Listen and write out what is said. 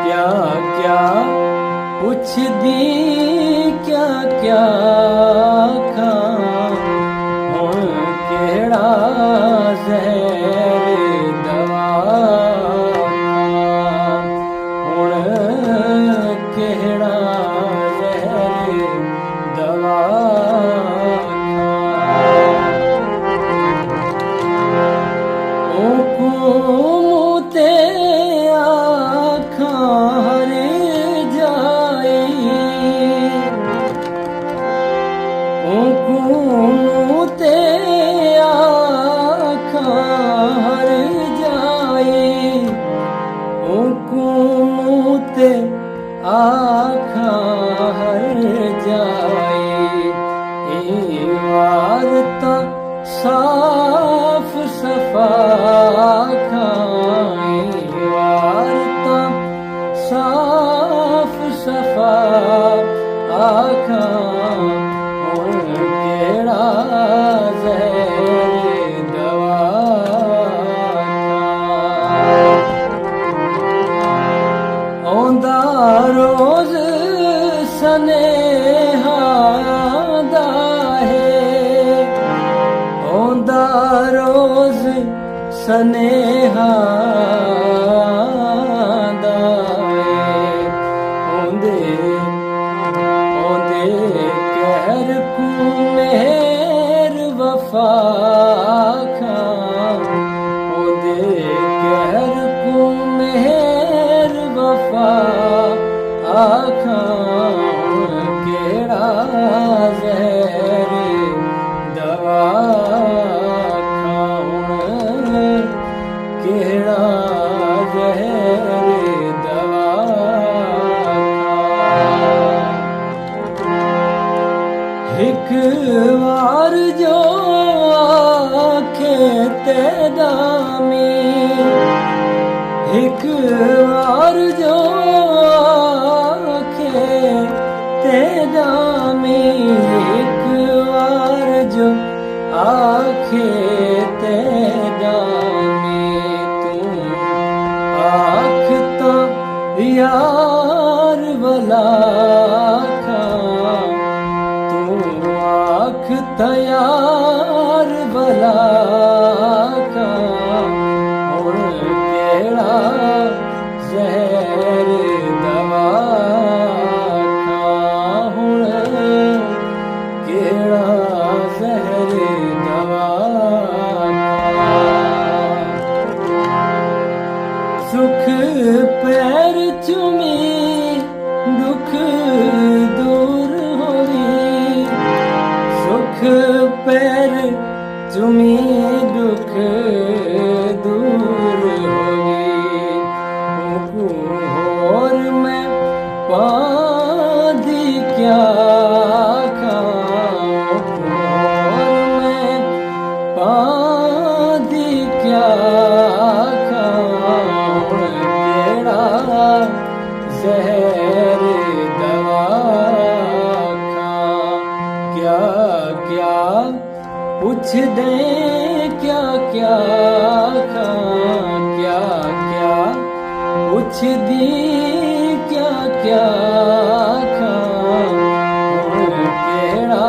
क्या क्या पुछदी क्या क्या खां हुण केड़ा ज़हर दवा खां हुण केड़ा ज़हर दवा ते आखां हर जाए ते आखां हर जाए ते आखां हर जाए वारता साफ सफा साफ सफा आखां हुण केड़ा ज़हर दवा आउंदा रोज़ सनेहा दा है आउंदा रोज़ सनेहा कहर को मेहर वफा खां कहर को मेहर वफा आखां केड़ा ज़हर दवा खां केड़ा ज़हर दवा एक बार जो आखे ते दामी एक बार जो आखे ते दामी एक बार जो आखे ते दामी तू आखता यार वला तैयार भला खां हुण केड़ा ज़हर दवा खां हुण केड़ा ज़हर दवा सुख पैर चुमी दुख दूर सुख पैर चुमी दुख दूर होगी होर मैं पादी क्या खां होर मैं पादी क्या खां केड़ा ज़हर दवा क्या क्या पूछ दे क्या क्या खां क्या क्या पूछ दी क्या क्या खां हुण केड़ा